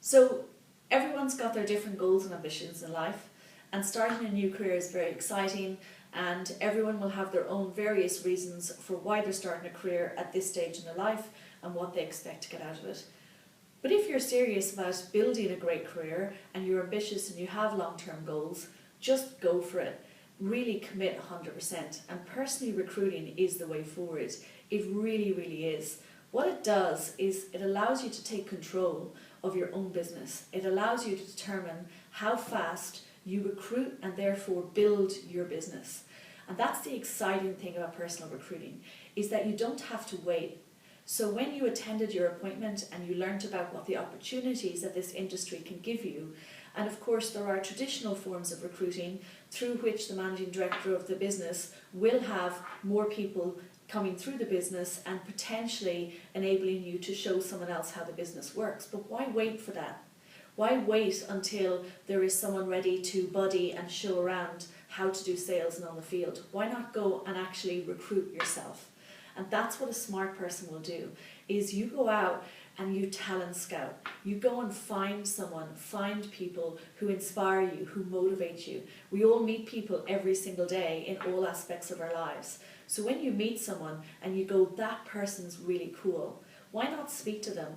So everyone's got their different goals and ambitions in life, and starting a new career is very exciting, and everyone will have their own various reasons for why they're starting a career at this stage in their life and what they expect to get out of it. But if you're serious about building a great career and you're ambitious and you have long-term goals, just go for it. Really commit 100%. And personally recruiting is the way forward. It really, really is. What it does is it allows you to take control of your own business. It allows you to determine how fast you recruit and therefore build your business. And that's the exciting thing about personal recruiting, is that you don't have to wait. So when you attended your appointment and you learnt about what the opportunities that this industry can give you, and of course there are traditional forms of recruiting through which the managing director of the business will have more people coming through the business and potentially enabling you to show someone else how the business works. But why wait for that? Why wait until there is someone ready to buddy and show around how to do sales and on the field? Why not go and actually recruit yourself? And that's what a smart person will do, is you go out and you talent scout. You go and find someone, find people who inspire you, who motivate you. We all meet people every single day in all aspects of our lives. So when you meet someone and you go, that person's really cool, why not speak to them?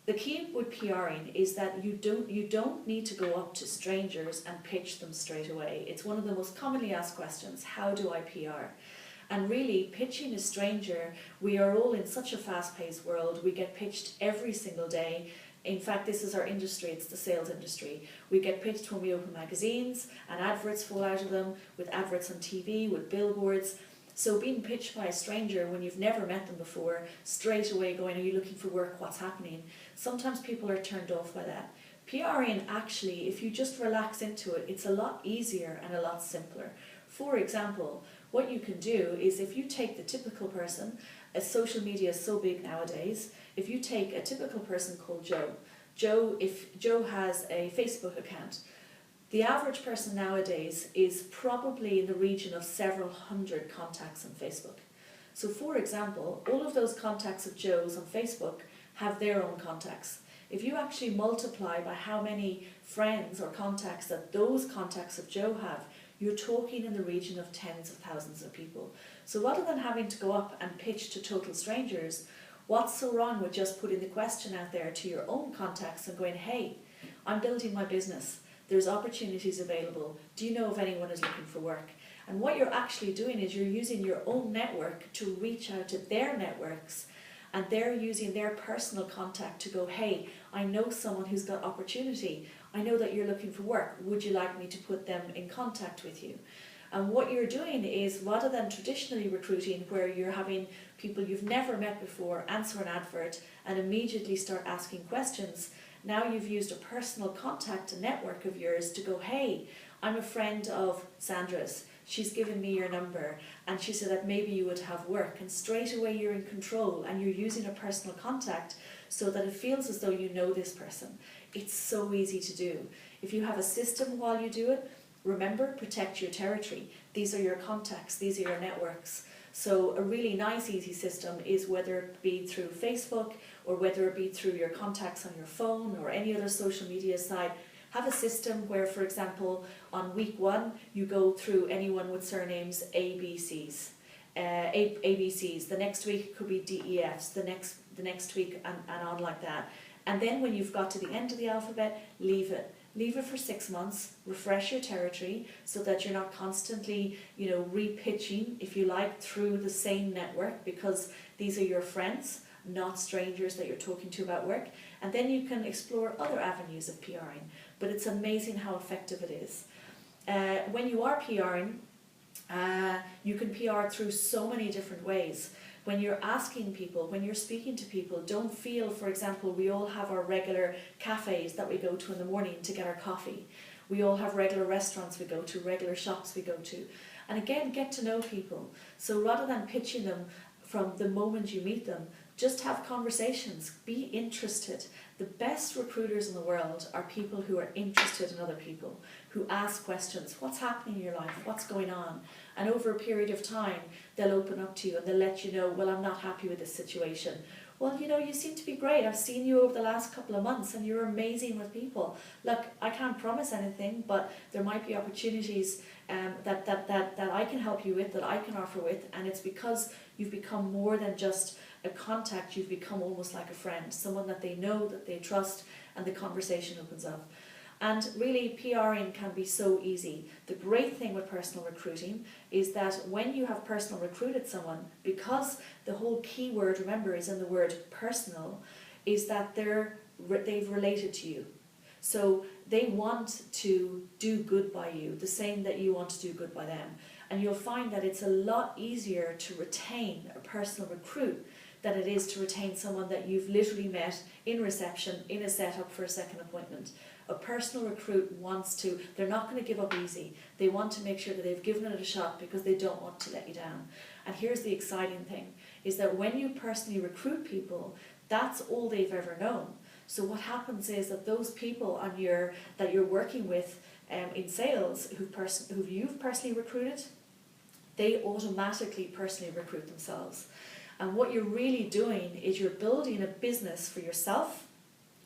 The key with PRing is that you don't need to go up to strangers and pitch them straight away. It's one of the most commonly asked questions, how do I PR? And really, pitching a stranger, we are all in such a fast-paced world. We get pitched every single day. In fact, this is our industry, it's the sales industry. We get pitched when we open magazines, and adverts fall out of them, with adverts on TV, with billboards. So being pitched by a stranger when you've never met them before, straight away going, are you looking for work, what's happening? Sometimes people are turned off by that. PRing, actually, if you just relax into it, it's a lot easier and a lot simpler. For example, what you can do is, if you take the typical person, as social media is so big nowadays, if you take a typical person called Joe, if Joe has a Facebook account, the average person nowadays is probably in the region of several hundred contacts on Facebook. So for example, all of those contacts of Joe's on Facebook have their own contacts. If you actually multiply by how many friends or contacts that those contacts of Joe have, you're talking in the region of tens of thousands of people. So rather than having to go up and pitch to total strangers, what's so wrong with just putting the question out there to your own contacts and going, hey, I'm building my business. There's opportunities available. Do you know if anyone is looking for work? And what you're actually doing is you're using your own network to reach out to their networks, and they're using their personal contact to go, hey, I know someone who's got opportunity. I know that you're looking for work. Would you like me to put them in contact with you? And what you're doing is, rather than traditionally recruiting, where you're having people you've never met before answer an advert and immediately start asking questions, now you've used a personal contact, a network of yours to go, hey, I'm a friend of Sandra's. She's given me your number and she said that maybe you would have work, and straight away you're in control and you're using a personal contact so that it feels as though you know this person. It's so easy to do. If you have a system while you do it, remember, protect your territory. These are your contacts, these are your networks. So a really nice, easy system is, whether it be through Facebook or whether it be through your contacts on your phone or any other social media site, have a system where, for example, on week 1, you go through anyone with surnames ABCs. ABCs. The next week it could be DEFs. The next week and on like that. And then when you've got to the end of the alphabet, leave it. Leave it for 6 months, refresh your territory so that you're not constantly, re-pitching, if you like, through the same network, because these are your friends, not strangers that you're talking to about work. And then you can explore other avenues of PRing. But it's amazing how effective it is. When you are PRing, you can PR through so many different ways. When you're asking people, when you're speaking to people, don't feel, for example, we all have our regular cafes that we go to in the morning to get our coffee. We all have regular restaurants we go to, regular shops we go to. And again, get to know people. So rather than pitching them from the moment you meet them. Just have conversations, be interested. The best recruiters in the world are people who are interested in other people, who ask questions. What's happening in your life? What's going on? And over a period of time, they'll open up to you and they'll let you know, well, I'm not happy with this situation. Well, you seem to be great. I've seen you over the last couple of months and you're amazing with people. Look, I can't promise anything, but there might be opportunities that I can help you with, that I can offer with, and it's because you've become more than just a contact. You've become almost like a friend, someone that they know, that they trust, and the conversation opens up. And really, PRing can be so easy. The great thing with personal recruiting is that when you have personal recruited someone, because the whole key word, remember, is in the word personal, is that they've related to you. So they want to do good by you, the same that you want to do good by them. And you'll find that it's a lot easier to retain a personal recruit than it is to retain someone that you've literally met in reception, in a setup for a second appointment. A personal recruit they're not going to give up easy. They want to make sure that they've given it a shot because they don't want to let you down. And here's the exciting thing, is that when you personally recruit people, that's all they've ever known. So what happens is that those people that you're working with in sales who you've personally recruited, they automatically personally recruit themselves. And what you're really doing is you're building a business for yourself.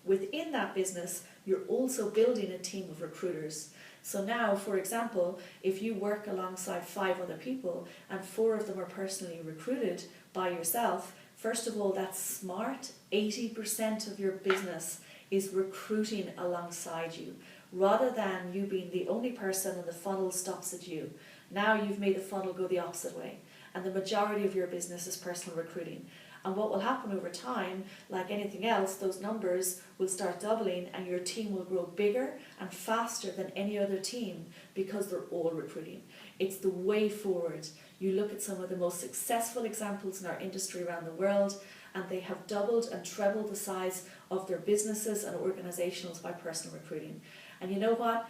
Within that business, you're also building a team of recruiters. So now, for example, if you work alongside 5 other people and 4 of them are personally recruited by yourself, first of all, that's smart. 80% of your business is recruiting alongside you, rather than you being the only person and the funnel stops at you. Now you've made the funnel go the opposite way, and the majority of your business is personal recruiting. And what will happen over time, like anything else, those numbers will start doubling and your team will grow bigger and faster than any other team because they're all recruiting. It's the way forward. You look at some of the most successful examples in our industry around the world, and they have doubled and trebled the size of their businesses and organizations by personal recruiting. And you know what?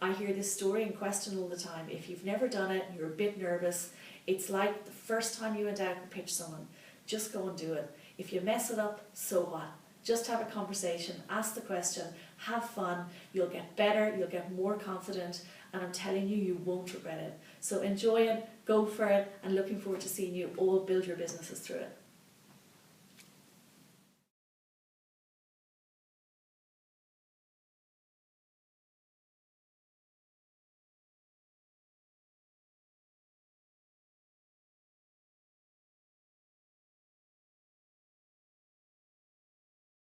I hear this story in question all the time. If you've never done it, you're a bit nervous. It's like the first time you went out and pitched someone. Just go and do it. If you mess it up, so what? Just have a conversation, ask the question, have fun, you'll get better, you'll get more confident, and I'm telling you, you won't regret it. So enjoy it, go for it, and looking forward to seeing you all build your businesses through it.